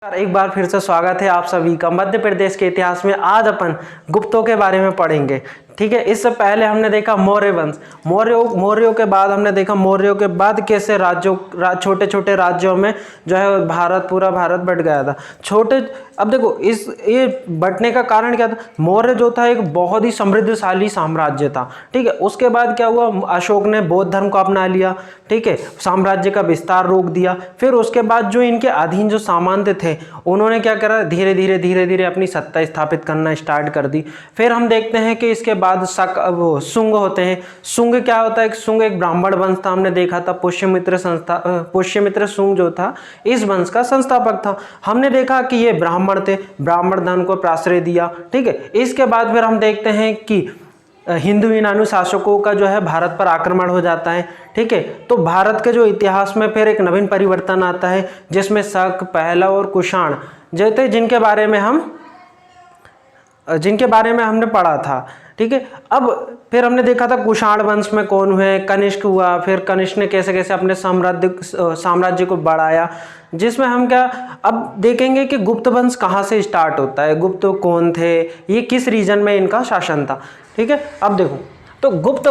एक बार फिर से स्वागत है आप सभी का मध्य प्रदेश के इतिहास में। आज अपन गुप्तों के बारे में पढ़ेंगे। ठीक है, इससे पहले हमने देखा मौर्य वंश, मौर्यों के बाद हमने देखा मौर्यों के बाद कैसे छोटे छोटे राज्यों में जो है पूरा भारत बट गया था। अब देखो ये बटने का कारण क्या था। मौर्य जो था एक बहुत ही समृद्धशाली साम्राज्य था। ठीक है, उसके बाद क्या हुआ, अशोक ने बौद्ध धर्म को अपना लिया। ठीक है, साम्राज्य का विस्तार रोक दिया। फिर उसके बाद जो इनके अधीन जो सामंत थे उन्होंने क्या करा, धीरे धीरे अपनी सत्ता स्थापित करना स्टार्ट कर दी। फिर हम देखते हैं कि इसके बाद शुंग होते हैं। शुंग क्या होता है, शुंग एक ब्राह्मण वंश था। हमने देखा था पुष्यमित्र शुंग जो था इस वंश का संस्थापक था। हमने देखा कि ये ब्राह्मण थे, ब्राह्मण धन को प्राश्रय दिया। ठीक है, इसके बाद फिर हम देखते हैं कि हिंदू यूनानी शासकों का जो है भारत पर आक्रमण हो जाता है। ठीक है, तो भारत के जो इतिहास में फिर एक नवीन परिवर्तन आता है जिसमें शक, पहला और कुषाण जैसे जिनके बारे में हमने पढ़ा था। ठीक है, अब फिर हमने देखा था कुषाण वंश में कौन हुए, कनिष्क हुआ। फिर कनिष्क ने कैसे कैसे अपने साम्राज्य को बढ़ाया, जिसमें हम क्या अब देखेंगे कि गुप्त वंश कहाँ से स्टार्ट होता है, गुप्त कौन थे, ये किस रीजन में इनका शासन था। ठीक है, अब देखो तो गुप्त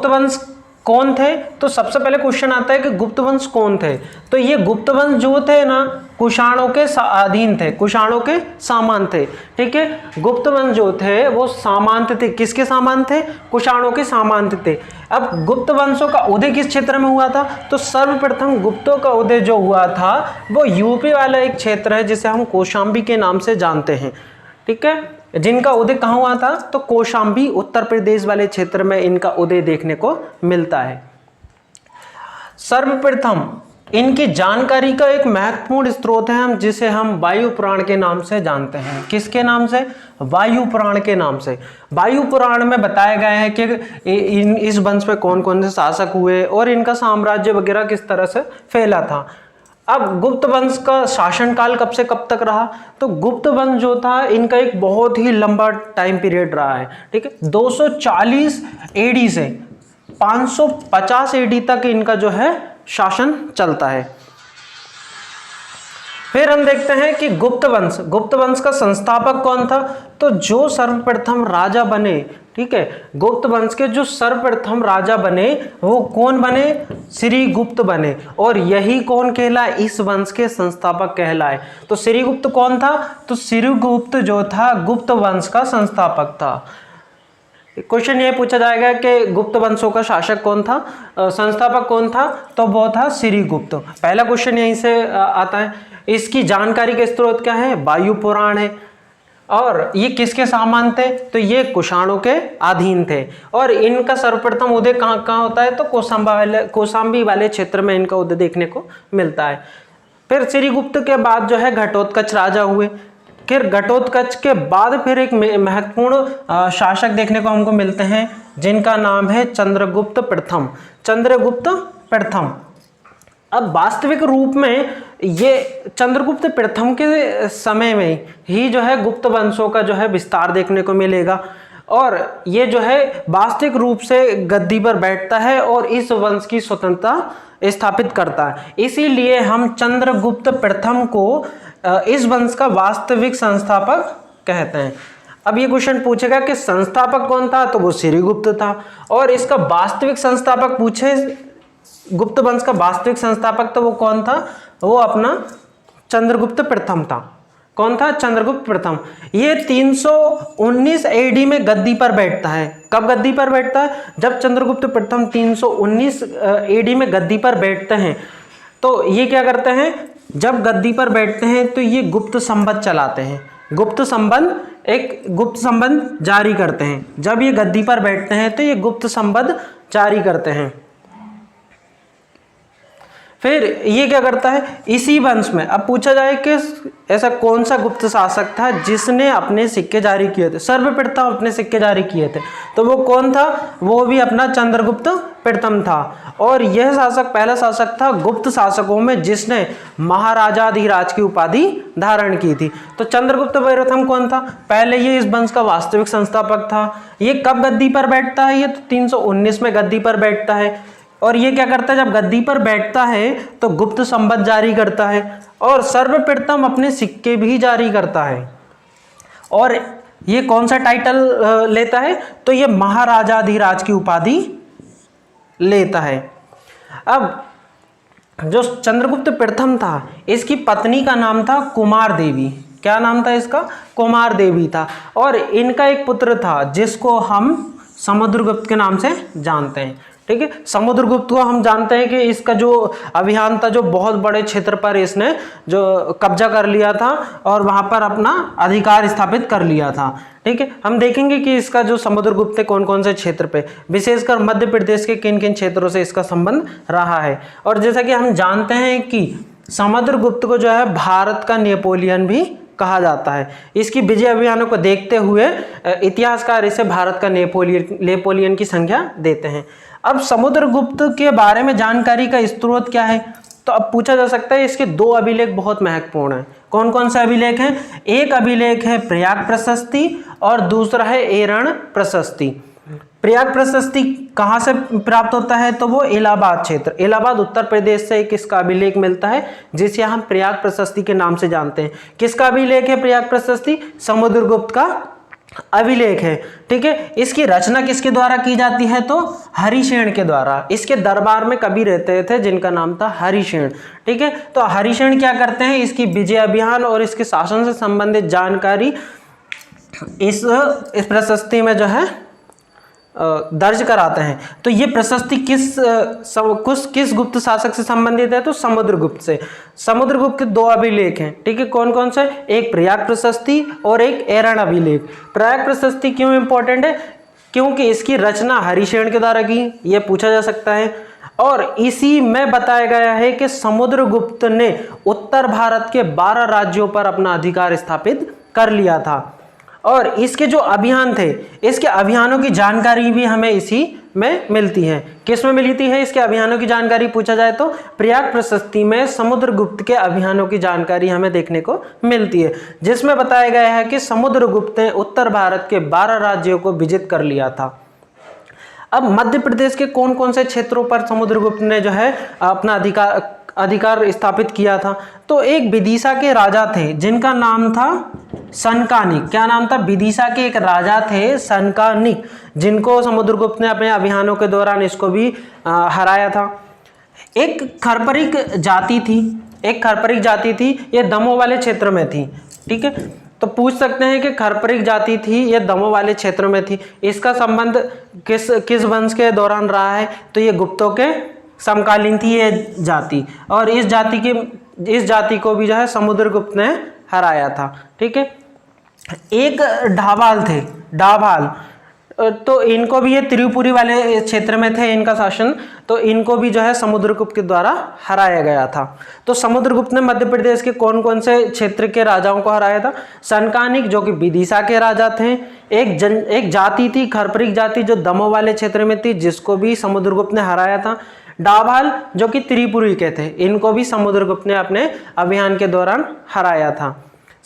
वंश कौन थे। तो सबसे पहले क्वेश्चन आता है कि गुप्त वंश कौन थे। तो ये गुप्त वंश जो थे ना कुषाणों के अधीन थे, कुषाणों के सामंत थे। ठीक है, गुप्त वंश जो थे वो सामंत थे। किसके सामंत थे? कुषाणों के सामंत थे। अब गुप्त वंशों का उदय किस क्षेत्र में हुआ था? तो सर्वप्रथम गुप्तों का उदय जो हुआ था वो यूपी वाला एक क्षेत्र है जिसे हम कौशाम्बी के नाम से जानते हैं। ठीक है, जिनका उदय कहाँ हुआ था? तो कौशाम्बी उत्तर प्रदेश वाले क्षेत्र में इनका उदय देखने को मिलता है। सर्वप्रथम इनकी जानकारी का एक महत्वपूर्ण स्रोत है जिसे हम वायु पुराण के नाम से जानते हैं। किसके नाम से? वायु पुराण के नाम से। वायु पुराण में बताया गया है कि इस वंश में कौन कौन से शासक हुए और इनका साम्राज्य वगैरह किस तरह से फैला था। अब गुप्त वंश का शासनकाल कब से कब तक रहा? तो गुप्त वंश जो था इनका एक बहुत ही लंबा टाइम पीरियड रहा है। ठीक है, 240 एडी से 550 एडी तक इनका जो है शासन चलता है। फिर हम देखते हैं कि गुप्त वंश का संस्थापक कौन था? तो जो सर्वप्रथम राजा बने, ठीक है, गुप्त वंश के जो सर्वप्रथम राजा बने वो कौन बने? श्रीगुप्त बने। और यही कौन कहलाए? इस वंश के संस्थापक कहलाए। तो श्रीगुप्त कौन था? तो श्रीगुप्त जो था गुप्त वंश का संस्थापक था। क्वेश्चन ये पूछा जाएगा कि गुप्त वंशों का शासक कौन था, संस्थापक कौन था? तो वो था श्रीगुप्त। पहला क्वेश्चन यहीं से आता है। इसकी जानकारी के स्रोत क्या है? वायु पुराण है। और ये किसके सामान थे? तो ये कुषाणों के अधीन थे। और इनका सर्वप्रथम उदय कहाँ होता है? तो कौशाम्बी वाले क्षेत्र में इनका उदय देखने को मिलता है। फिर श्रीगुप्त के बाद जो है घटोत्कच राजा हुए। फिर घटोत्कच के बाद फिर एक महत्वपूर्ण शासक देखने को हमको मिलते हैं जिनका नाम है चंद्रगुप्त प्रथम। अब वास्तविक रूप में ये चंद्रगुप्त प्रथम के समय में ही जो है गुप्त वंशों का जो है विस्तार देखने को मिलेगा और ये जो है वास्तविक रूप से गद्दी पर बैठता है और इस वंश की स्वतंत्रता स्थापित करता है। इसीलिए हम चंद्रगुप्त प्रथम को इस वंश का वास्तविक संस्थापक कहते हैं। अब ये क्वेश्चन पूछेगा कि संस्थापक कौन था? तो वो श्रीगुप्त था। और इसका वास्तविक संस्थापक पूछे, गुप्त वंश का वास्तविक संस्थापक तो वो कौन था? वो अपना चंद्रगुप्त प्रथम था। कौन था? चंद्रगुप्त प्रथम। ये 319 एडी में गद्दी पर बैठता है। कब गद्दी पर बैठता है? जब चंद्रगुप्त प्रथम 319 एडी में गद्दी पर बैठते हैं तो ये क्या करते हैं? जब गद्दी पर बैठते हैं तो ये गुप्त संबंध चलाते हैं। गुप्त संबंध जारी करते हैं। जब ये गद्दी पर बैठते हैं तो ये गुप्त संबंध जारी करते हैं। फिर ये क्या करता है? इसी वंश में अब पूछा जाए कि ऐसा कौन सा गुप्त शासक था जिसने अपने सिक्के जारी किए थे, सर्वप्रथम अपने सिक्के जारी किए थे? तो वो कौन था? वो भी अपना चंद्रगुप्त प्रथम था। और यह शासक पहला शासक था गुप्त शासकों में जिसने महाराजाधिराज की उपाधि धारण की थी। तो चंद्रगुप्त प्रथम कौन था? पहले ये इस वंश का वास्तविक संस्थापक था। ये कब गद्दी पर बैठता है? ये तो 319 में गद्दी पर बैठता है। और ये क्या करता है, जब गद्दी पर बैठता है तो गुप्त संपद जारी करता है और सर्वप्रथम अपने सिक्के भी जारी करता है। और ये कौन सा टाइटल लेता है, तो ये महाराजाधिराज की उपाधि लेता है। अब जो चंद्रगुप्त प्रथम था, इसकी पत्नी का नाम था कुमार देवी। क्या नाम था इसका, कुमार देवी था। और इनका एक पुत्र था जिसको हम समुद्रगुप्त के नाम से जानते हैं। ठीक है, समुद्रगुप्त को हम जानते हैं कि इसका जो अभियान था, जो बहुत बड़े क्षेत्र पर इसने जो कब्जा कर लिया था और वहां पर अपना अधिकार स्थापित कर लिया था। ठीक है, हम देखेंगे कि इसका जो समुद्रगुप्त है कौन कौन से क्षेत्र पे, विशेषकर मध्य प्रदेश के किन किन क्षेत्रों से इसका संबंध रहा है। और जैसा कि हम जानते हैं कि समुद्रगुप्त को जो है भारत का नेपोलियन भी कहा जाता है। इसकी विजय अभियानों को देखते हुए इतिहासकार इसे भारत का नेपोलियन की संज्ञा देते हैं। अब समुद्रगुप्त के बारे में जानकारी का स्रोत क्या है, तो अब पूछा जा सकता है इसके दो अभिलेख बहुत महत्वपूर्ण हैं। कौन कौन से अभिलेख हैं, एक अभिलेख है प्रयाग प्रशस्ति और दूसरा है एरण प्रशस्ति। प्रयाग प्रशस्ति कहाँ से प्राप्त होता है, तो वो इलाहाबाद क्षेत्र, इलाहाबाद उत्तर प्रदेश से एक इसका अभिलेख मिलता है जिसे हम प्रयाग प्रशस्ति के नाम से जानते हैं। किसका अभिलेख है प्रयाग प्रशस्ति, समुद्रगुप्त का अभिलेख है। ठीक है, इसकी रचना किसके द्वारा की जाती है, तो हरिसेन के द्वारा। इसके दरबार में कवि रहते थे जिनका नाम था हरिसेन। ठीक है, तो हरिसेन क्या करते हैं, इसकी विजय अभियान और इसके शासन से संबंधित जानकारी इस प्रशस्ति में जो है दर्ज कराते हैं। तो ये प्रशस्ति किस गुप्त शासक से संबंधित है, तो समुद्रगुप्त से। समुद्रगुप्त के दो अभिलेख हैं। ठीक है, कौन कौन से, एक प्रयाग प्रशस्ति और एक एरण अभिलेख। प्रयाग प्रशस्ति क्यों इंपॉर्टेंट है, क्योंकि इसकी रचना हरिसेन के द्वारा की, ये पूछा जा सकता है। और इसी में बताया गया है कि समुद्रगुप्त ने उत्तर भारत के 12 राज्यों पर अपना अधिकार स्थापित कर लिया था। और इसके जो अभियान थे, इसके अभियानों की जानकारी भी हमें इसी में मिलती है। किस में मिलती है इसके अभियानों की जानकारी, पूछा जाए तो प्रयाग प्रशस्ति में समुद्रगुप्त के अभियानों की जानकारी हमें देखने को मिलती है, जिसमें बताया गया है कि समुद्रगुप्त ने उत्तर भारत के 12 राज्यों को विजित कर लिया था। अब मध्य प्रदेश के कौन कौन से क्षेत्रों पर समुद्रगुप्त ने जो है अपना अधिकार स्थापित किया था, तो एक विदिशा के राजा थे जिनका नाम था सनकानिक। क्या नाम था, विदिशा के एक राजा थे सनकानिक, जिनको समुद्रगुप्त ने अपने अभियानों के दौरान इसको भी हराया था। एक खरपरिक जाति थी, ये दमोह वाले क्षेत्र में थी। ठीक है, तो पूछ सकते हैं कि खरपरिक जाति थी, ये दमोह वाले क्षेत्र में थी, इसका संबंध किस वंश के दौरान रहा है, तो ये गुप्तों के समकालीन थी ये जाति। और इस जाति को भी जो है समुद्रगुप्त ने हराया था। ठीक है, एक ढाबाल थे, तो इनको भी, ये त्रिपुरी वाले क्षेत्र में थे इनका शासन, तो इनको भी जो है समुद्रगुप्त के द्वारा हराया गया था। तो समुद्रगुप्त ने मध्य प्रदेश के कौन कौन से क्षेत्र के राजाओं को हराया था, सनकानिक जो कि विदिशा के राजा थे, एक जाति थी खरपरिक जाति जो दमोह वाले क्षेत्र में थी, जिसको भी समुद्रगुप्त ने हराया था, डाभाल जो कि त्रिपुरी के थे, इनको भी समुद्रगुप्त ने अपने अभियान के दौरान हराया था।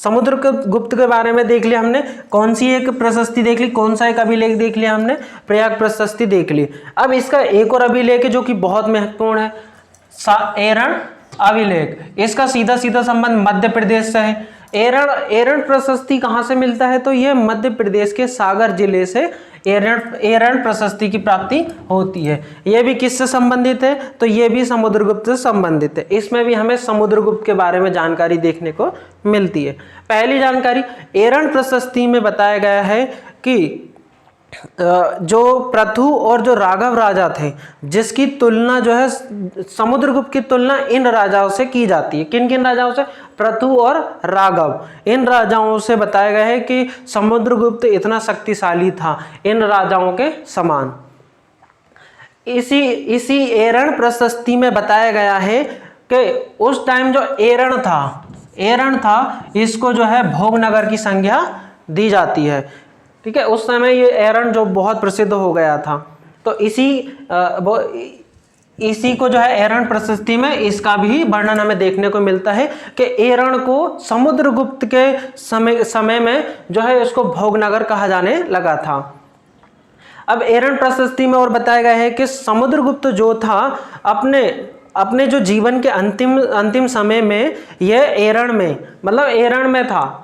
समुद्रगुप्त के बारे में देख लिया हमने, कौन सी एक प्रशस्ति देख ली, कौन सा एक अभिलेख देख लिया हमने, प्रयाग प्रशस्ति देख ली। अब इसका एक और अभिलेख है जो कि बहुत महत्वपूर्ण है, एरण अभिलेख। इसका सीधा सीधा संबंध मध्य प्रदेश से है। एरण प्रशस्ति कहाँ से मिलता है, तो यह मध्य प्रदेश के सागर जिले से एरण प्रशस्ति की प्राप्ति होती है। यह भी किससे संबंधित है, तो यह भी समुद्रगुप्त से संबंधित है। इसमें भी हमें समुद्रगुप्त के बारे में जानकारी देखने को मिलती है। पहली जानकारी, एरण प्रशस्ति में बताया गया है कि जो पृथु और जो राघव राजा थे, जिसकी तुलना जो है समुद्रगुप्त की तुलना इन राजाओं से की जाती है। किन किन राजाओं से, पृथु और राघव, इन राजाओं से बताया गया है कि समुद्रगुप्त इतना शक्तिशाली था इन राजाओं के समान। इसी एरण प्रशस्ति में बताया गया है कि उस टाइम जो एरण था इसको जो है भोगनगर की संज्ञा दी जाती है। ठीक है, उस समय ये एरण जो बहुत प्रसिद्ध हो गया था, तो इसी को जो है एरण प्रशस्ति में इसका भी वर्णन हमें देखने को मिलता है कि एरण को समुद्रगुप्त के समय में जो है इसको भोगनगर कहा जाने लगा था। अब एरन प्रशस्ति में और बताया गया है कि समुद्रगुप्त जो था अपने जो जीवन के अंतिम समय में यह एरण में, मतलब एरण में था।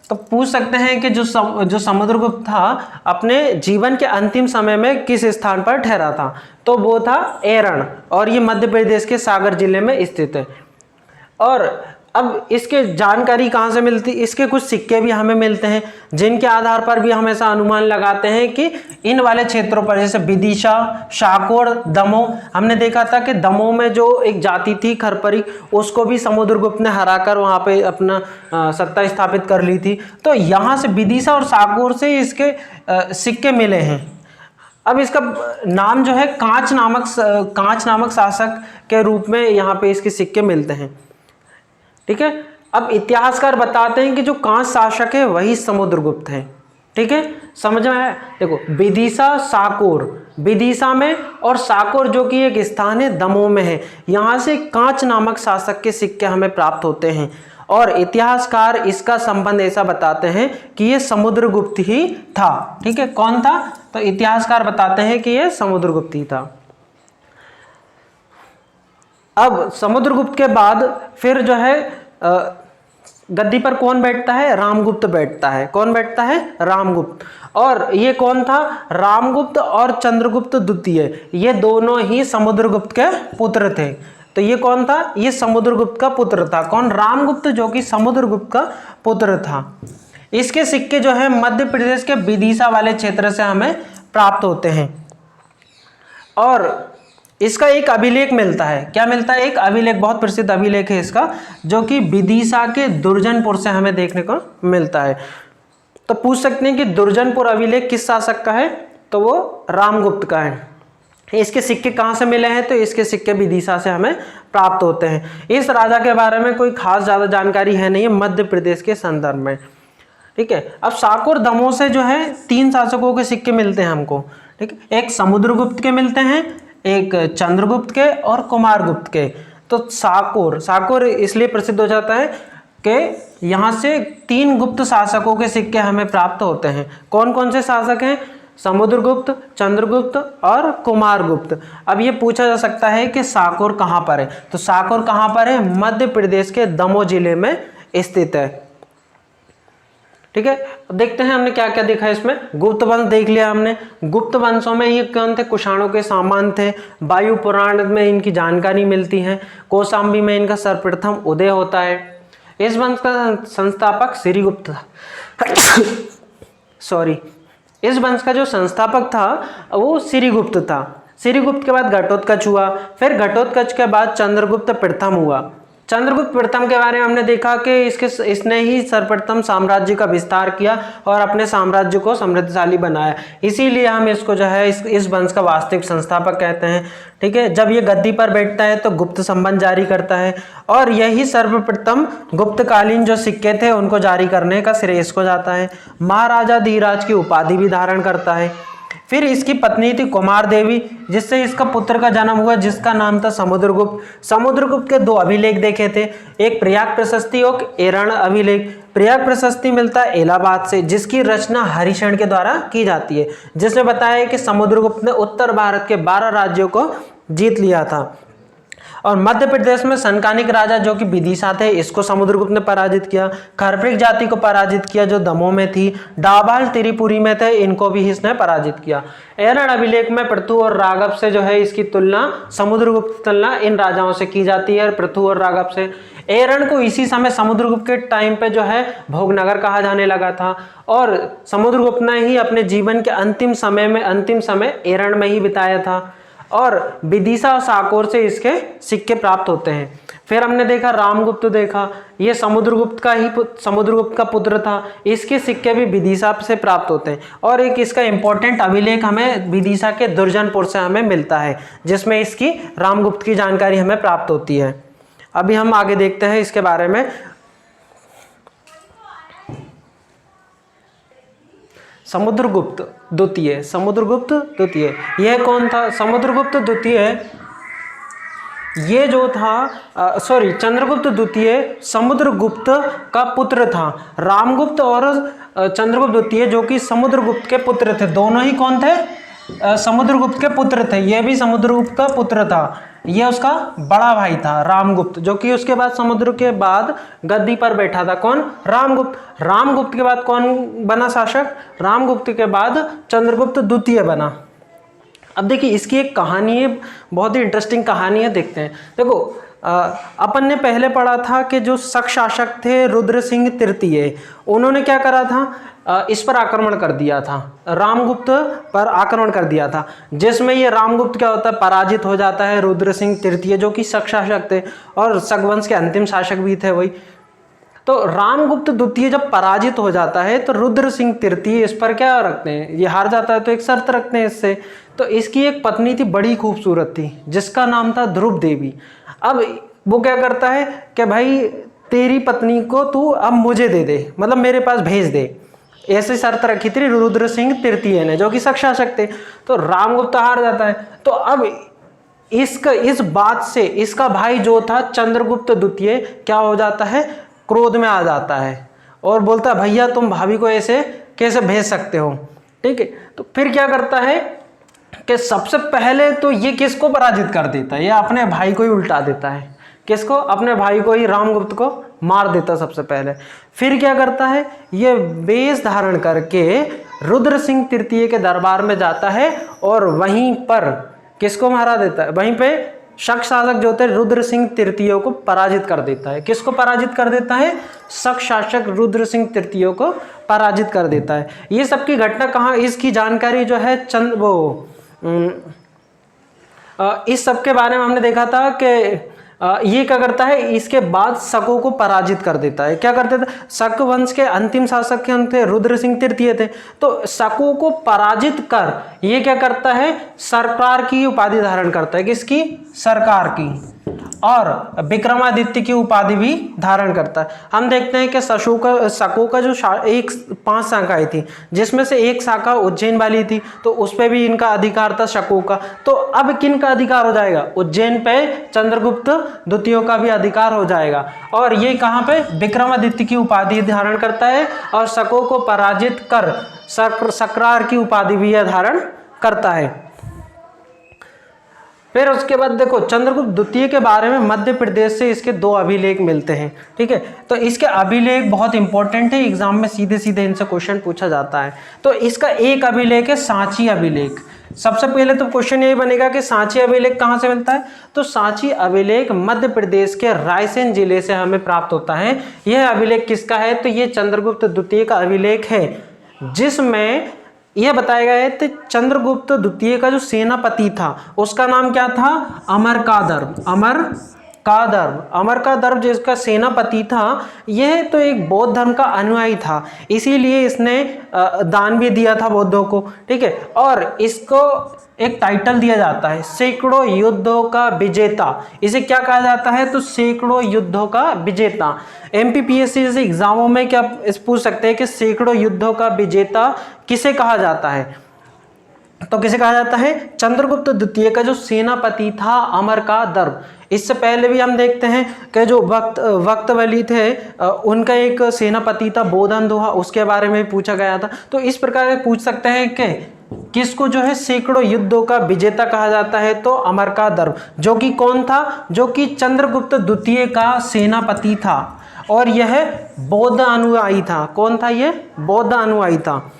तो पूछ सकते हैं कि जो समुद्रगुप्त था अपने जीवन के अंतिम समय में किस स्थान पर ठहरा था, तो वो था एरण, और ये मध्य प्रदेश के सागर जिले में स्थित है। और अब इसके जानकारी कहाँ से मिलती, इसके कुछ सिक्के भी हमें मिलते हैं जिनके आधार पर भी हम ऐसा अनुमान लगाते हैं कि इन वाले क्षेत्रों पर, जैसे विदिशा, शाकोर, दमोह, हमने देखा था कि दमोह में जो एक जाति थी खरपरी, उसको भी समुद्रगुप्त ने हराकर वहाँ पे अपना सत्ता स्थापित कर ली थी। तो यहाँ से विदिशा और शाकोर से इसके सिक्के मिले हैं। अब इसका नाम जो है कांच नामक शासक के रूप में यहाँ पे इसके सिक्के मिलते हैं। ठीक है, अब इतिहासकार बताते हैं कि जो कांच शासक है वही समुद्रगुप्त है। ठीक है, समझ में आया? देखो, विदिशा, शाकोर, विदिशा में, और शाकोर जो कि एक स्थान है दमोह में है, यहाँ से कांच नामक शासक के सिक्के हमें प्राप्त होते हैं। और इतिहासकार इसका संबंध ऐसा बताते हैं कि ये समुद्रगुप्त ही था। ठीक है, कौन था? तो इतिहासकार बताते हैं कि ये समुद्रगुप्त ही था। अब समुद्रगुप्त के बाद फिर जो है गद्दी पर कौन बैठता है? रामगुप्त बैठता है। कौन बैठता है? रामगुप्त। और ये कौन था? रामगुप्त और चंद्रगुप्त द्वितीय, ये दोनों ही समुद्रगुप्त के पुत्र थे। तो ये कौन था? ये समुद्रगुप्त का पुत्र था। कौन? रामगुप्त, जो कि समुद्रगुप्त का पुत्र था। इसके सिक्के जो है मध्य प्रदेश के विदिशा वाले क्षेत्र से हमें प्राप्त होते हैं। और इसका एक अभिलेख मिलता है। क्या मिलता है? एक अभिलेख, बहुत प्रसिद्ध अभिलेख है इसका, जो कि विदिशा के दुर्जनपुर से हमें देखने को मिलता है। तो पूछ सकते हैं कि दुर्जनपुर अभिलेख किस शासक का है? तो वो रामगुप्त का है। इसके सिक्के कहाँ से मिले हैं? तो इसके सिक्के विदिशा से हमें प्राप्त होते हैं। इस राजा के बारे में कोई खास ज़्यादा जानकारी है नहीं है मध्य प्रदेश के संदर्भ में। ठीक है, अब शाकोर, दमोह से जो है 3 शासकों के सिक्के मिलते हैं हमको। ठीक है, एक समुद्रगुप्त के मिलते हैं, एक चंद्रगुप्त के, और कुमारगुप्त के। तो शाकोर इसलिए प्रसिद्ध हो जाता है कि यहाँ से 3 गुप्त शासकों के सिक्के हमें प्राप्त होते हैं। कौन कौन से शासक हैं? समुद्रगुप्त, चंद्रगुप्त और कुमारगुप्त। अब ये पूछा जा सकता है कि शाकोर कहाँ पर है? तो शाकोर कहाँ पर है? मध्य प्रदेश के दमोह जिले में स्थित है। ठीक है, देखते हैं हमने क्या क्या देखा है इसमें। गुप्त वंश देख लिया हमने। गुप्त वंशों में ये कौन थे? कुषाणों के सामान थे। वायु पुराण में इनकी जानकारी मिलती है। कौशाम्बी में इनका सर्वप्रथम उदय होता है। इस वंश का संस्थापक श्रीगुप्त था। सॉरी, इस वंश का जो संस्थापक था वो श्रीगुप्त था। श्रीगुप्त के बाद घटोत्कच हुआ, फिर घटोत्कच के बाद चंद्रगुप्त प्रथम हुआ। चंद्रगुप्त प्रथम के बारे में हमने देखा कि इसने ही सर्वप्रथम साम्राज्य का विस्तार किया और अपने साम्राज्य को समृद्धशाली बनाया। इसीलिए हम इसको जो है इस वंश का वास्तविक संस्थापक कहते हैं। ठीक है, जब ये गद्दी पर बैठता है तो गुप्त संबंध जारी करता है, और यही सर्वप्रथम गुप्तकालीन जो सिक्के थे उनको जारी करने का श्रेय इसको जाता है। महाराजा धीराज की उपाधि भी धारण करता है। फिर इसकी पत्नी थी कुमार देवी, जिससे इसका पुत्र का जन्म हुआ, जिसका नाम था समुद्रगुप्त। समुद्रगुप्त के 2 अभिलेख देखे थे, एक प्रयाग प्रशस्ति और एरण अभिलेख। प्रयाग प्रशस्ति मिलता है इलाहाबाद से, जिसकी रचना हरिशरण के द्वारा की जाती है, जिसमें बताया है कि समुद्रगुप्त ने उत्तर भारत के 12 राज्यों को जीत लिया था। और मध्य प्रदेश में सनकानिक राजा जो कि विदिशा थे, इसको समुद्रगुप्त ने पराजित किया। खरपरिक जाति को पराजित किया जो दमोह में थी। डाबाल त्रिपुरी में थे, इनको भी इसने पराजित किया। एरण अभिलेख में पृथु और राघव से जो है इसकी तुलना, समुद्रगुप्त की तुलना इन राजाओं से की जाती है, पृथु और राघव से। एरण को इसी समय समुद्रगुप्त के टाइम पे जो है भोगनगर कहा जाने लगा था, और समुद्रगुप्त ने ही अपने जीवन के अंतिम समय एरण में ही बिताया था। और विदिशा और शाकोर से इसके सिक्के प्राप्त होते हैं। फिर हमने देखा रामगुप्त, देखा ये समुद्रगुप्त का पुत्र था, इसके सिक्के भी विदिशा से प्राप्त होते हैं। और एक इसका इंपॉर्टेंट अभिलेख हमें विदिशा के दुर्जनपुर से हमें मिलता है, जिसमें इसकी रामगुप्त की जानकारी हमें प्राप्त होती है। अभी हम आगे देखते हैं इसके बारे में। समुद्रगुप्त द्वितीय, यह कौन था? समुद्रगुप्त द्वितीय ये जो था चंद्रगुप्त द्वितीय समुद्रगुप्त का पुत्र था। रामगुप्त और चंद्रगुप्त द्वितीय जो कि समुद्रगुप्त के पुत्र थे, दोनों ही कौन थे? समुद्रगुप्त के पुत्र थे, ये भी समुद्रगुप्त का पुत्र था, ये उसका बड़ा भाई था रामगुप्त, जो कि उसके बाद समुद्र के बाद गद्दी पर बैठा था। कौन? रामगुप्त। रामगुप्त के बाद कौन बना शासक? रामगुप्त के बाद चंद्रगुप्त द्वितीय बना। अब देखिए इसकी एक कहानी है, बहुत ही इंटरेस्टिंग कहानी है, देखते हैं। देखो अपन ने पहले पढ़ा था कि जो शक शासक थे रुद्र सिंह तृतीय, उन्होंने क्या करा था, इस पर आक्रमण कर दिया था, रामगुप्त पर आक्रमण कर दिया था, जिसमें ये रामगुप्त क्या होता है, पराजित हो जाता है। रुद्र सिंह तृतीय जो कि शक शासक थे और शक वंश के अंतिम शासक भी थे वही। तो रामगुप्त द्वितीय जब पराजित हो जाता है तो रुद्र सिंह तृतीय इस पर क्या रखते हैं, ये हार जाता है तो एक शर्त रखते हैं इससे। तो इसकी एक पत्नी थी, बड़ी खूबसूरत थी, जिसका नाम था ध्रुव देवी। अब वो क्या करता है कि भाई तेरी पत्नी को तू अब मुझे दे दे, मतलब मेरे पास भेज दे, ऐसी शर्त रखी थी रुद्र सिंह तृतीय ने, जो कि शक शासक थे। तो रामगुप्त हार जाता है। तो अब इस बात से इसका भाई जो था चंद्रगुप्त द्वितीय क्या हो जाता है, क्रोध में आ जाता है और बोलता है भैया तुम भाभी को ऐसे कैसे भेज सकते हो, ठीक है। तो फिर क्या करता है कि सबसे पहले तो ये किसको पराजित कर देता है, ये अपने भाई को ही उल्टा देता है। किसको? अपने भाई को ही, रामगुप्त को मार देता सबसे पहले। फिर क्या करता है, ये वेश धारण करके रुद्र सिंह तृतीय के दरबार में जाता है और वहीं पर किसको मारा देता है, वहीं पे शक शासक जो थे रुद्र सिंह तृतीय को पराजित कर देता है। किसको पराजित कर देता है? शक शासक रुद्र सिंह तृतीय को पराजित कर देता है। ये सबकी घटना कहाँ, इसकी जानकारी जो है इस सब के बारे में हमने देखा था कि ये क्या करता है, इसके बाद शकों को पराजित कर देता है। क्या करते थे, शक वंश के अंतिम शासक थे रुद्र सिंह तृतीय थे, तो शकों को पराजित कर ये क्या करता है, सरकार की उपाधि धारण करता है। किसकी? सरकार की। और विक्रमादित्य की उपाधि भी धारण करता है। हम देखते हैं कि शकों का जो 5 शाखाएं थी, जिसमें से एक शाखा उज्जैन वाली थी, तो उस पर भी इनका अधिकार था शकों का। तो अब किन का अधिकार हो जाएगा? उज्जैन पे चंद्रगुप्त द्वितीय का भी अधिकार हो जाएगा। और ये कहाँ पे? विक्रमादित्य की उपाधि धारण करता है और शकों को पराजित कर सक्रार की उपाधि भी धारण करता है। फिर उसके बाद देखो चंद्रगुप्त द्वितीय के बारे में मध्य प्रदेश से इसके 2 अभिलेख मिलते हैं, ठीक है। तो इसके अभिलेख बहुत इंपॉर्टेंट है, एग्जाम में सीधे सीधे इनसे क्वेश्चन पूछा जाता है। तो इसका एक अभिलेख है सांची अभिलेख। सबसे पहले तो क्वेश्चन यही बनेगा कि सांची अभिलेख कहाँ से मिलता है, तो सांची अभिलेख मध्य प्रदेश के रायसेन जिले से हमें प्राप्त होता है। यह अभिलेख किसका है, तो ये चंद्रगुप्त द्वितीय का अभिलेख है, जिसमें यह बताया गया है कि चंद्रगुप्त द्वितीय का जो सेनापति था उसका नाम क्या था, अमरकादर्भ। अमरकादर्भ जिसका सेनापति था, यह तो एक बौद्ध धर्म का अनुयायी था, इसीलिए इसने दान भी दिया था बौद्धों को, ठीक है। और इसको एक टाइटल दिया जाता है सैकड़ों युद्धों का विजेता। इसे क्या कहा जाता है, तो सैकड़ों युद्धों का विजेता। एमपीपीएससी जैसे एग्जामों में क्या पूछ सकते हैं कि सैकड़ों युद्धों का विजेता किसे कहा जाता है, तो किसे कहा जाता है, चंद्रगुप्त द्वितीय का जो सेनापति था अमरकादर्भ। इससे पहले भी हम देखते हैं कि जो वक्त वली थे उनका एक सेनापति था बोधनदोहा, उसके बारे में पूछा गया था। तो इस प्रकार पूछ सकते हैं कि किसको जो है सैकड़ों युद्धों का विजेता कहा जाता है, तो अमरकादर्भ, जो कि कौन था, जो कि चंद्रगुप्त द्वितीय का सेनापति था और यह बौद्ध अनुयायी था। कौन था ये? बौद्ध अनुयायी था।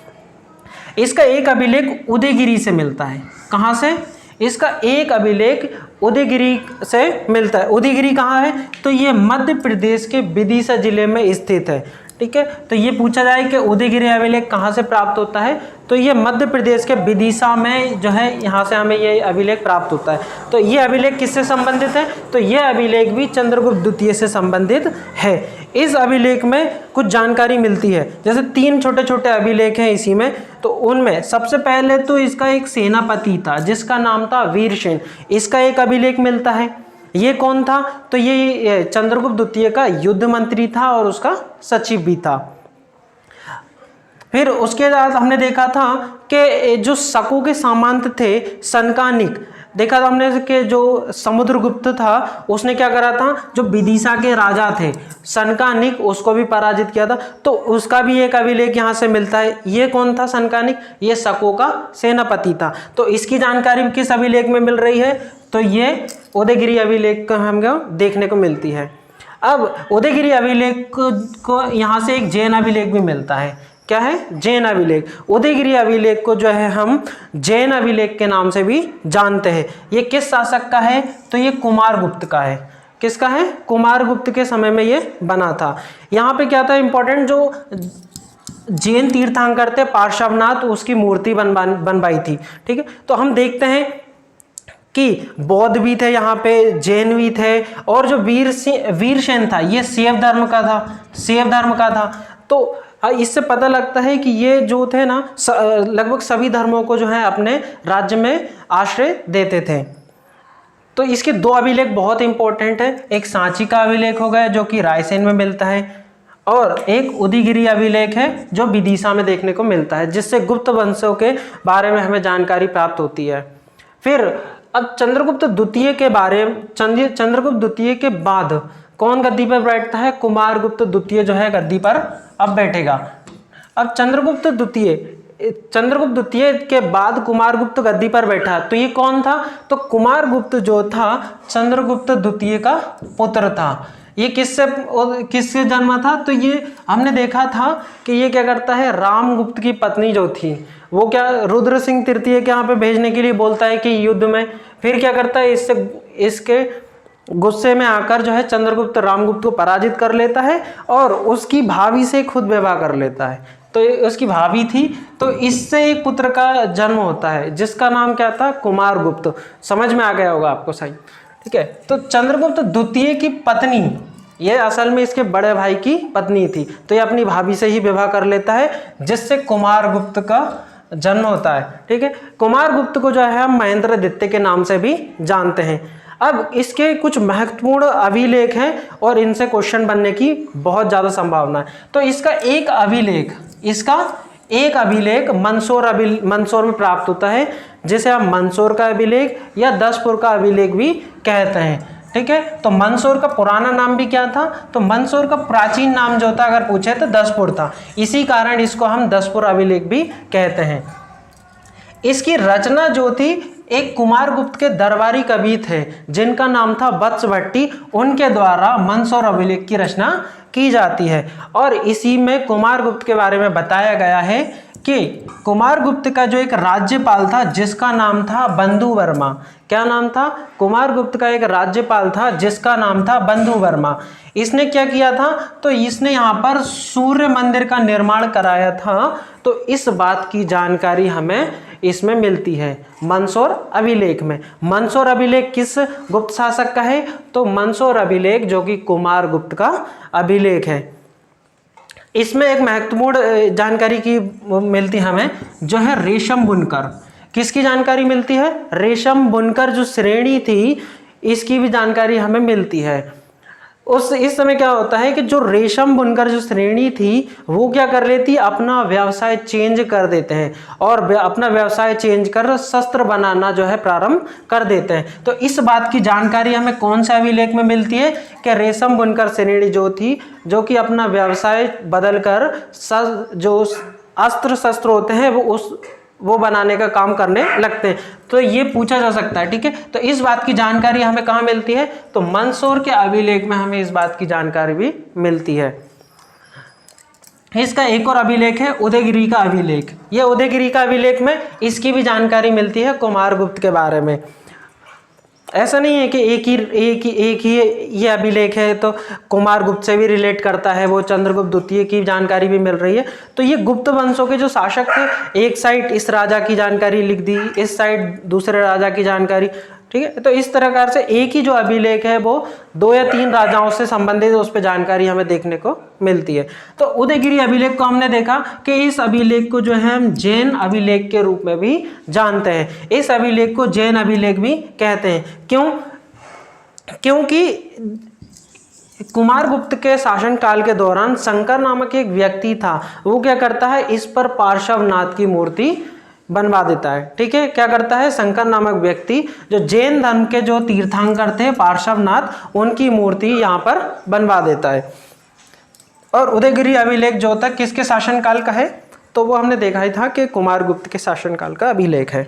इसका एक अभिलेख उदयगिरी से मिलता है। कहाँ से? इसका एक अभिलेख उदयगिरी से मिलता है। उदयगिरी कहाँ है, तो ये मध्य प्रदेश के विदिशा जिले में स्थित है, ठीक है। तो ये पूछा जाए कि उदयगिरी अभिलेख कहाँ से प्राप्त होता है, तो ये मध्य प्रदेश के विदिशा में जो है, यहाँ से हमें ये अभिलेख प्राप्त होता है। तो ये अभिलेख किससे संबंधित है, तो ये अभिलेख भी चंद्रगुप्त द्वितीय से संबंधित है। इस अभिलेख में कुछ जानकारी मिलती है, जैसे 3 छोटे छोटे अभिलेख हैं इसी में। तो उनमें सबसे पहले तो इसका एक सेनापति था जिसका नाम था वीरसेन, इसका एक अभिलेख मिलता है। ये कौन था, तो ये चंद्रगुप्त द्वितीय का युद्ध मंत्री था और उसका सचिव भी था। फिर उसके बाद हमने देखा था कि जो शकों के सामंत थे सनकानिक, देखा था हमने कि जो समुद्रगुप्त था उसने क्या करा था, जो विदिशा के राजा थे सनकानिक, उसको भी पराजित किया था। तो उसका भी एक अभिलेख यहाँ से मिलता है। ये कौन था सनकानिक? ये शकों का सेनापति था। तो इसकी जानकारी किस अभिलेख में मिल रही है? तो ये उदयगिरी अभिलेख को हमको देखने को मिलती है। अब उदयगिरी अभिलेख को यहाँ से एक जैन अभिलेख भी मिलता है। क्या है? जैन अभिलेख। उदयगिरी अभिलेख को जो है हम जैन अभिलेख के नाम से भी जानते हैं। ये किस शासक का है? तो ये कुमारगुप्त का है। किसका है? कुमारगुप्त के समय में ये बना था। यहाँ पे क्या था इंपॉर्टेंट, जो जैन तीर्थंकर थे पार्श्वनाथ, उसकी मूर्ति बनवाई थी। ठीक है, तो हम देखते हैं कि बौद्ध भी थे यहाँ पे, जैन भी थे, और जो वीरसेन था ये शैव धर्म का था। तो इससे पता लगता है कि ये जो थे ना लगभग सभी धर्मों को जो है अपने राज्य में आश्रय देते थे। तो इसके दो अभिलेख बहुत इंपॉर्टेंट है, एक सांची का अभिलेख हो गया जो कि रायसेन में मिलता है, और एक उदयगिरी अभिलेख है जो विदिशा में देखने को मिलता है, जिससे गुप्त वंशों के बारे में हमें जानकारी प्राप्त होती है। फिर अब चंद्रगुप्त द्वितीय के बारे में, चंद्रगुप्त द्वितीय के बाद कौन गद्दी पर बैठता है? कुमारगुप्त द्वितीय जो है गद्दी पर अब बैठेगा। अब चंद्रगुप्त द्वितीय के बाद कुमारगुप्त गद्दी पर बैठा, तो ये कौन था? तो कुमारगुप्त जो था चंद्रगुप्त द्वितीय का पुत्र था। ये किससे जन्मा था? तो ये हमने देखा था कि ये क्या करता है, रामगुप्त की पत्नी जो थी वो क्या रुद्र सिंह तृतीय के यहाँ पे भेजने के लिए बोलता है कि युद्ध में। फिर क्या करता है, इसके गुस्से में आकर जो है चंद्रगुप्त रामगुप्त को पराजित कर लेता है और उसकी भाभी से खुद विवाह कर लेता है। तो उसकी भाभी थी, तो इससे एक पुत्र का जन्म होता है जिसका नाम क्या था? कुमारगुप्त। समझ में आ गया होगा आपको, सही? ठीक है, तो चंद्रगुप्त द्वितीय की पत्नी, ये असल में इसके बड़े भाई की पत्नी थी, तो ये अपनी भाभी से ही विवाह कर लेता है, जिससे कुमारगुप्त का जन्म होता है। ठीक है, कुमारगुप्त को जो है हम महेंद्रद्वितीय के नाम से भी जानते हैं। अब इसके कुछ महत्वपूर्ण अभिलेख हैं और इनसे क्वेश्चन बनने की बहुत ज़्यादा संभावना है। तो इसका एक अभिलेख मंदसौर में प्राप्त होता है, जिसे हम मंदसौर का अभिलेख या दसपुर का अभिलेख भी कहते हैं। ठीक है, तो मंदसौर का पुराना नाम भी क्या था? तो मंदसौर का प्राचीन नाम जो था अगर पूछे तो दसपुर था। इसी कारण इसको हम दसपुर अभिलेख भी कहते हैं। इसकी रचना जो थी एक कुमारगुप्त के दरबारी कवि थे जिनका नाम था वत्स भट्टी, उनके द्वारा मंदसौर अभिलेख की रचना की जाती है। और इसी में कुमारगुप्त के बारे में बताया गया है कि कुमारगुप्त का जो एक राज्यपाल था जिसका नाम था बंधु वर्मा। क्या नाम था? कुमारगुप्त का एक राज्यपाल था जिसका नाम था बंधु वर्मा। इसने क्या किया था? तो इसने यहाँ पर सूर्य मंदिर का निर्माण कराया था। तो इस बात की जानकारी हमें इसमें मिलती है मंदसौर अभिलेख में। मंदसौर अभिलेख किस गुप्त शासक का है? तो मंदसौर अभिलेख जो कि कुमारगुप्त का अभिलेख है। इसमें एक महत्वपूर्ण जानकारी की मिलती हमें, जो है रेशम बुनकर। किसकी जानकारी मिलती है? रेशम बुनकर जो श्रेणी थी इसकी भी जानकारी हमें मिलती है। इस समय क्या होता है कि जो रेशम बुनकर जो श्रेणी थी वो क्या कर लेती, अपना व्यवसाय चेंज कर देते हैं और अपना व्यवसाय चेंज कर शस्त्र बनाना जो है प्रारंभ कर देते हैं। तो इस बात की जानकारी हमें कौन से अभिलेख में मिलती है कि रेशम बुनकर श्रेणी जो थी, जो कि अपना व्यवसाय बदलकर जो अस्त्र शस्त्र होते हैं वो बनाने का काम करने लगते हैं। तो ये पूछा जा सकता है। ठीक है, तो इस बात की जानकारी हमें कहाँ मिलती है? तो मंदसौर के अभिलेख में हमें इस बात की जानकारी भी मिलती है। इसका एक और अभिलेख है उदयगिरी का अभिलेख। ये उदयगिरी का अभिलेख में इसकी भी जानकारी मिलती है कुमारगुप्त के बारे में। ऐसा नहीं है कि एक ही ये अभिलेख है तो कुमारगुप्त से भी रिलेट करता है, वो चंद्रगुप्त द्वितीय की जानकारी भी मिल रही है। तो ये गुप्त वंशों के जो शासक थे, एक साइड इस राजा की जानकारी लिख दी, इस साइड दूसरे राजा की जानकारी। ठीक है, तो इस तरह से एक ही जो अभिलेख है वो 2 या 3 राजाओं से संबंधित उस पर जानकारी हमें देखने को मिलती है। तो उदयगिरी अभिलेख को हमने देखा कि इस अभिलेख को जो है हम जैन अभिलेख के रूप में भी जानते हैं। इस अभिलेख को जैन अभिलेख भी कहते हैं। क्यों? क्योंकि कुमारगुप्त के शासन काल के दौरान शंकर नामक एक व्यक्ति था, वो क्या करता है, इस पर पार्श्वनाथ की मूर्ति बनवा देता है। ठीक है, क्या करता है, शंकर नामक व्यक्ति जो जैन धर्म के जो तीर्थंकर थे पार्श्वनाथ, उनकी मूर्ति यहाँ पर बनवा देता है। और उदयगिरी अभिलेख जो होता है किसके शासनकाल का है, तो वो हमने देखा ही था कि कुमारगुप्त के शासनकाल का अभिलेख है।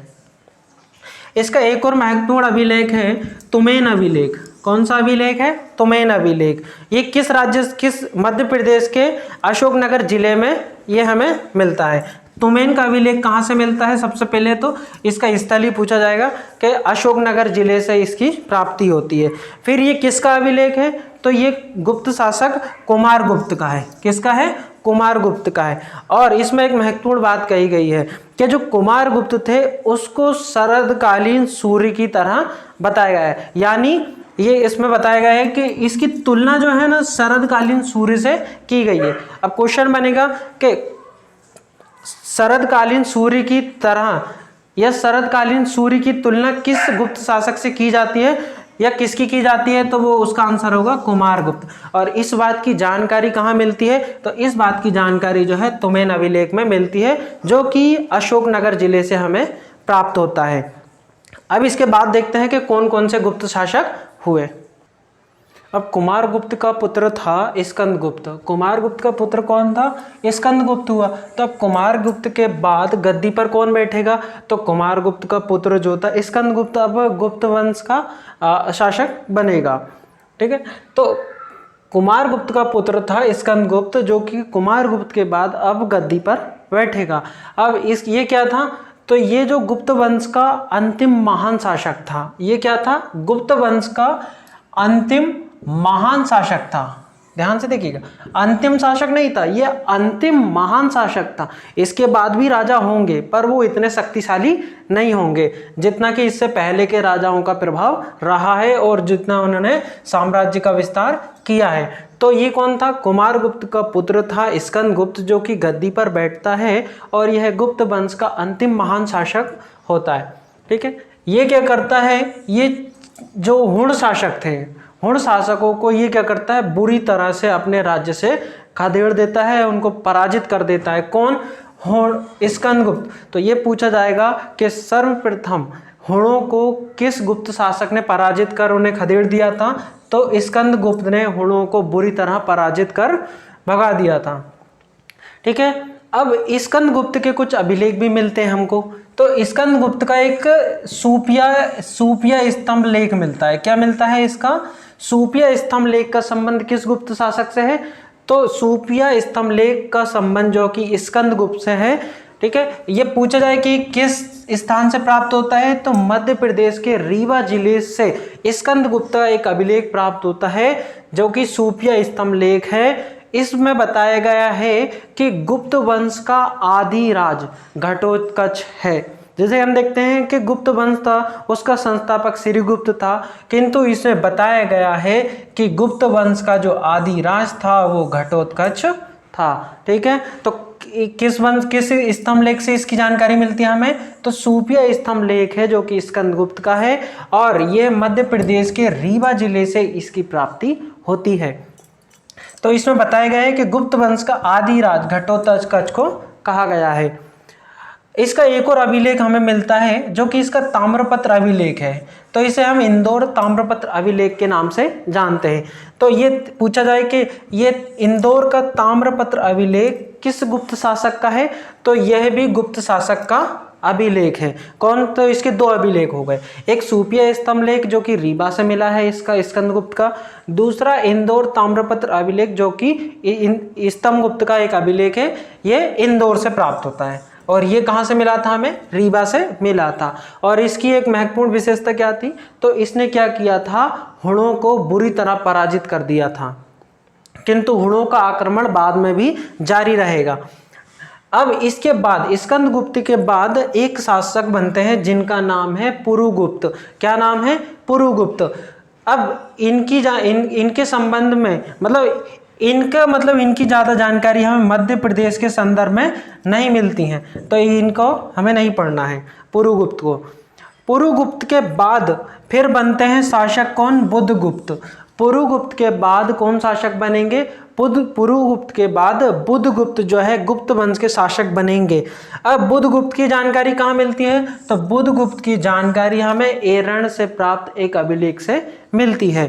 इसका एक और महत्वपूर्ण अभिलेख है तुमेन अभिलेख। कौन सा अभिलेख है, तुमेन अभिलेख। ये किस राज्य, किस मध्य प्रदेश के अशोकनगर जिले में ये हमें मिलता है। तुमेन का अभिलेख कहाँ से मिलता है, सबसे पहले तो इसका स्थल ही पूछा जाएगा कि अशोकनगर जिले से इसकी प्राप्ति होती है। फिर ये किसका अभिलेख है, तो ये गुप्त शासक कुमारगुप्त का है। किसका है, कुमारगुप्त का है। और इसमें एक महत्वपूर्ण बात कही गई है कि जो कुमारगुप्त थे उसको शरदकालीन सूर्य की तरह बताया गया है, यानी ये इसमें बताया गया है कि इसकी तुलना जो है ना शरदकालीन सूर्य से की गई है। अब क्वेश्चन बनेगा कि शरदकालीन सूर्य की तरह या शरदकालीन सूर्य की तुलना किस गुप्त शासक से की जाती है या किसकी की जाती है, तो वो उसका आंसर होगा कुमारगुप्त। और इस बात की जानकारी कहाँ मिलती है, तो इस बात की जानकारी जो है तुमेन अभिलेख में मिलती है, जो कि अशोकनगर जिले से हमें प्राप्त होता है। अब इसके बाद देखते हैं कि कौन कौन से गुप्त शासक हुए। अब कुमारगुप्त का पुत्र था स्कंदगुप्त। कुमारगुप्त का पुत्र कौन था, स्कंदगुप्त हुआ। तो अब कुमारगुप्त के बाद गद्दी पर कौन बैठेगा, तो कुमारगुप्त का पुत्र जो था स्कंदगुप्त अब गुप्त वंश का शासक बनेगा। ठीक है, तो कुमारगुप्त का पुत्र था स्कंदगुप्त, जो कि कुमारगुप्त के बाद अब गद्दी पर बैठेगा। अब ये क्या था, तो ये जो गुप्त वंश का अंतिम महान शासक था, ये क्या था, गुप्त वंश का अंतिम महान शासक था। ध्यान से देखिएगा, अंतिम शासक नहीं था, ये अंतिम महान शासक था। इसके बाद भी राजा होंगे पर वो इतने शक्तिशाली नहीं होंगे जितना कि इससे पहले के राजाओं का प्रभाव रहा है और जितना उन्होंने साम्राज्य का विस्तार किया है। तो ये कौन था, कुमारगुप्त का पुत्र था स्कंदगुप्त, जो कि गद्दी पर बैठता है और यह गुप्त वंश का अंतिम महान शासक होता है। ठीक है, ये क्या करता है, ये जो हुण शासक थे, हुण शासकों को ये क्या करता है, बुरी तरह से अपने राज्य से खदेड़ देता है, उनको पराजित कर देता है। कौन, हुण, स्कंदगुप्त। तो ये पूछा जाएगा कि सर्वप्रथम हुणों को किस गुप्त शासक ने पराजित कर उन्हें खदेड़ दिया था, तो स्कंदगुप्त ने हुणों को बुरी तरह पराजित कर भगा दिया था। ठीक है, अब स्कंदगुप्त के कुछ अभिलेख भी मिलते हैं हमको। तो स्कंदगुप्त का एक सूपिया स्तंभ लेख मिलता है। क्या मिलता है, इसका सूपिया स्तंभ लेख का संबंध किस गुप्त शासक से है, तो सूपिया स्तंभ लेख का संबंध जो कि स्कंदगुप्त से है। ठीक है, ये पूछा जाए कि किस स्थान से प्राप्त होता है, तो मध्य प्रदेश के रीवा जिले से स्कंदगुप्त का एक अभिलेख प्राप्त होता है जो कि सूपिया स्तंभ लेख है। इसमें बताया गया है कि गुप्त वंश का आदि राज घटोत्कच है। जैसे हम देखते हैं कि गुप्त वंश था, उसका संस्थापक श्रीगुप्त था, किंतु इसमें बताया गया है कि गुप्त वंश का जो आदि राज था वो घटोत्कच था। ठीक है, तो किस वंश, किस स्तंभ लेख से इसकी जानकारी मिलती है हमें, तो सूपिया स्तंभ लेख है जो कि स्कंदगुप्त का है और ये मध्य प्रदेश के रीवा जिले से इसकी प्राप्ति होती है। तो इसमें बताया गया है कि गुप्त वंश का आदि राज घटोत्कच को कहा गया है। इसका एक और अभिलेख हमें मिलता है जो कि इसका ताम्रपत्र अभिलेख है, तो इसे हम इंदौर ताम्रपत्र अभिलेख के नाम से जानते हैं। तो ये पूछा जाए कि ये इंदौर का ताम्रपत्र अभिलेख किस गुप्त शासक का है, तो यह भी गुप्त शासक का अभिलेख है। कौन, तो इसके दो अभिलेख हो गए, एक सूपिया स्तंभ लेख जो कि रीवा से मिला है इसका स्कंदगुप्त का, दूसरा इंदौर ताम्रपत्र अभिलेख जो कि स्तंभगुप्त का एक अभिलेख है, ये इंदौर से प्राप्त होता है। और ये कहाँ से मिला था, हमें रीवा से मिला था। और इसकी एक महत्वपूर्ण विशेषता क्या थी, तो इसने क्या किया था, हुणों को बुरी तरह पराजित कर दिया था, किंतु हुणों का आक्रमण बाद में भी जारी रहेगा। अब इसके बाद स्कंदगुप्त के बाद एक शासक बनते हैं जिनका नाम है पुरुगुप्त। क्या नाम है, पुरुगुप्त। अब इनके संबंध में इनकी ज़्यादा जानकारी हमें मध्य प्रदेश के संदर्भ में नहीं मिलती हैं, तो इनको हमें नहीं पढ़ना है पुरुगुप्त को। पुरुगुप्त के बाद फिर बनते हैं शासक कौन, बुधगुप्त। पुरुगुप्त के बाद कौन शासक बनेंगे? पुरुगुप्त के बाद बुधगुप्त जो है गुप्त वंश के शासक बनेंगे। अब बुधगुप्त की जानकारी कहाँ मिलती है? तो बुधगुप्त की जानकारी हमें एरण से प्राप्त एक अभिलेख से मिलती है।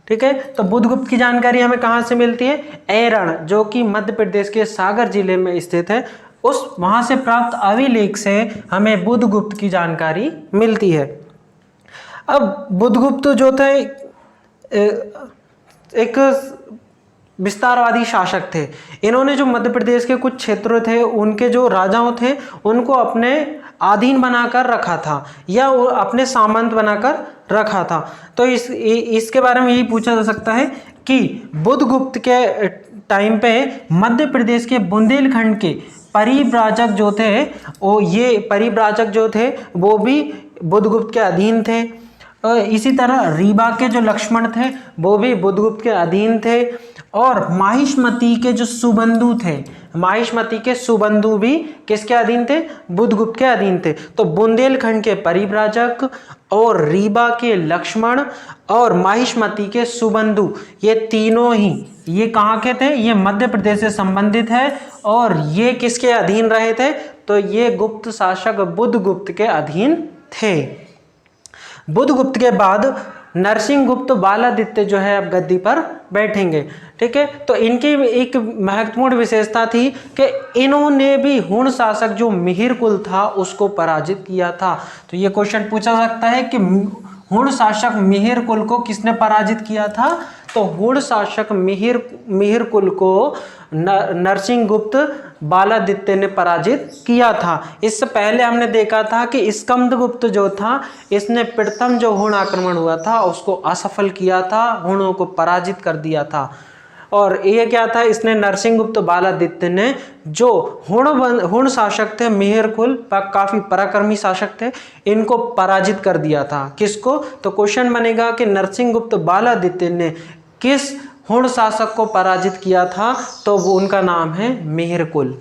ठीक है, तो बुधगुप्त की जानकारी हमें कहाँ से मिलती है? एरण, जो कि मध्य प्रदेश के सागर जिले में स्थित है, उस वहां से प्राप्त अभिलेख से हमें बुधगुप्त की जानकारी मिलती है। अब बुधगुप्त जो थे एक विस्तारवादी शासक थे। इन्होंने जो मध्य प्रदेश के कुछ क्षेत्र थे उनके जो राजाओं थे उनको अपने अधीन बनाकर रखा था या अपने सामंत बनाकर रखा था। तो इसके बारे में यही पूछा जा सकता है कि बुधगुप्त के टाइम पे मध्य प्रदेश के बुंदेलखंड के परिव्राजक जो थे वो भी बुधगुप्त के अधीन थे। इसी तरह रीवा के जो लक्ष्मण थे वो भी बुधगुप्त के अधीन थे। और माहिष्मती के जो सुबंधु थे, माहिष्मती के सुबंधु भी किसके अधीन थे? बुधगुप्त के अधीन थे। तो बुंदेलखंड के परिव्राजक और रीवा के लक्ष्मण और माहिष्मती के सुबंधु, ये तीनों ही ये कहाँ के थे? ये मध्य प्रदेश से संबंधित है। और ये किसके अधीन रहे थे? तो ये गुप्त शासक बुधगुप्त के अधीन थे। बुधगुप्त के बाद नरसिंहगुप्त बालादित्य जो है अब गद्दी पर बैठेंगे। ठीक है, तो इनकी एक महत्वपूर्ण विशेषता थी कि इन्होंने भी हुण शासक जो मिहिर कुल था उसको पराजित किया था। तो ये क्वेश्चन पूछा सकता है कि हुण शासक मिहिर कुल को किसने पराजित किया था? तो हुण शासक मिहिर कुल को नरसिंहगुप्त बालादित्य ने पराजित किया था। इससे पहले हमने देखा था कि स्कंदगुप्त जो था इसने प्रथम जो हुण आक्रमण हुआ था उसको असफल किया था, हुणों को पराजित कर दिया था। और ये क्या था? इसने नरसिंहगुप्त बालादित्य ने जो हुण शासक थे मिहिर कुल काफी पराक्रमी शासक थे, इनको पराजित कर दिया था। किसको? तो क्वेश्चन बनेगा कि नरसिंहगुप्त बालादित्य ने किस हुण शासक को पराजित किया था? तो वो उनका नाम है मिहिर कुल।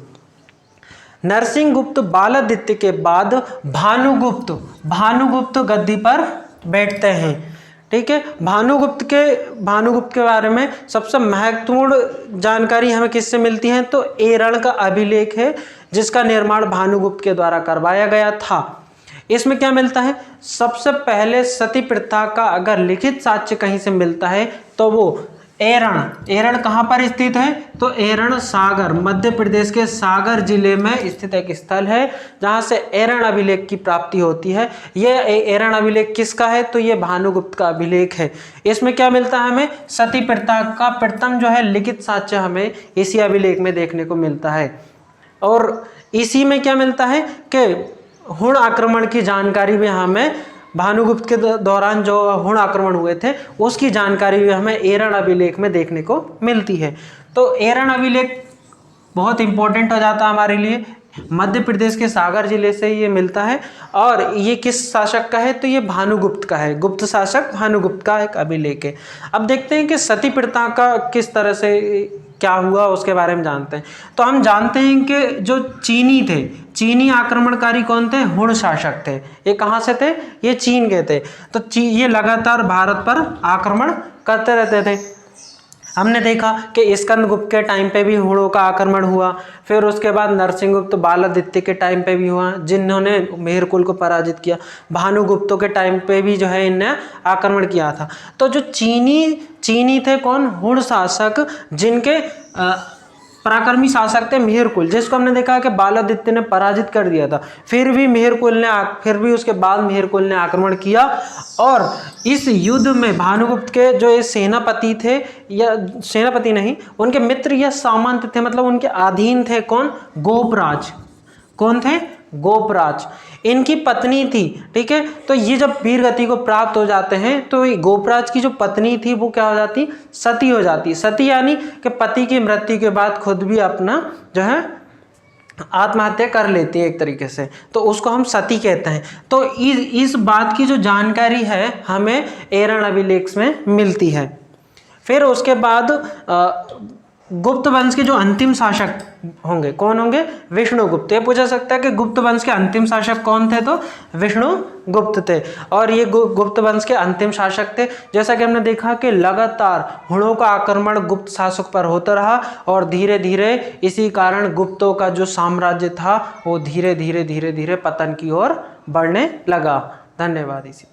नरसिंहगुप्त बालादित्य के बाद भानुगुप्त गद्दी पर बैठते हैं। ठीक है, भानुगुप्त के बारे में सबसे महत्वपूर्ण जानकारी हमें किससे मिलती है? तो एरण का अभिलेख है जिसका निर्माण भानुगुप्त के द्वारा करवाया गया था। इसमें क्या मिलता है? सबसे पहले सती प्रथा का अगर लिखित साक्ष्य कहीं से मिलता है तो वो एरण कहाँ पर स्थित है? तो एरण सागर, मध्य प्रदेश के सागर जिले में स्थित एक स्थल है जहाँ से एरण अभिलेख की प्राप्ति होती है। ये एरण अभिलेख किसका है? तो ये भानुगुप्त का अभिलेख है। इसमें क्या मिलता है हमें? सती प्रथा का प्रथम जो है लिखित साक्ष्य हमें इसी अभिलेख में देखने को मिलता है। और इसी में क्या मिलता है कि हुण आक्रमण की जानकारी भी हमें भानुगुप्त के दौरान जो हुण आक्रमण हुए थे उसकी जानकारी भी हमें एरण अभिलेख में देखने को मिलती है। तो एरण अभिलेख बहुत इंपॉर्टेंट हो जाता है हमारे लिए। मध्य प्रदेश के सागर जिले से ये मिलता है और ये किस शासक का है? तो ये भानुगुप्त का है, गुप्त शासक भानुगुप्त का एक अभिलेख है। अब देखते हैं कि सती प्रथा का किस तरह से क्या हुआ उसके बारे में जानते हैं। तो हम जानते हैं कि जो चीनी आक्रमणकारी कौन थे? हुण शासक थे। ये कहाँ से थे? ये चीन के थे। तो ये लगातार भारत पर आक्रमण करते रहते थे। हमने देखा कि स्कंदगुप्त के टाइम पे भी हुणों का आक्रमण हुआ, फिर उसके बाद नरसिंहगुप्त बालादित्य के टाइम पे भी हुआ जिन्होंने मिहिर कुल को पराजित किया। भानुगुप्तों के टाइम पे भी जो है इनने आक्रमण किया था। तो जो चीनी थे कौन? हुण शासक, जिनके पराक्रमी शासक थे मिहिर कुल, जिसको हमने देखा कि बालादित्य ने पराजित कर दिया था। फिर भी उसके बाद मिहिर कुल ने आक्रमण किया और इस युद्ध में भानुगुप्त के जो सेनापति थे, या सेनापति नहीं, उनके मित्र या सामंत थे, मतलब उनके अधीन थे कौन? गोपराज। कौन थे? गोपराज। इनकी पत्नी थी। ठीक है, तो ये जब वीरगति को प्राप्त हो जाते हैं तो गोपराज की जो पत्नी थी वो क्या हो जाती? सती हो जाती। सती यानी कि पति की मृत्यु के बाद खुद भी अपना जो है आत्महत्या कर लेती है एक तरीके से, तो उसको हम सती कहते हैं। तो इस बात की जो जानकारी है हमें एरण अभिलेख में मिलती है। फिर उसके बाद गुप्त वंश के जो अंतिम शासक होंगे कौन होंगे? विष्णुगुप्त। ये पूछा सकता है कि गुप्त वंश के अंतिम शासक कौन थे, तो विष्णुगुप्त थे। और ये गुप्त वंश के अंतिम शासक थे। जैसा कि हमने देखा कि लगातार हुणों का आक्रमण गुप्त शासक पर होता रहा और धीरे धीरे इसी कारण गुप्तों का जो साम्राज्य था वो धीरे धीरे पतन की ओर बढ़ने लगा। धन्यवाद। इसी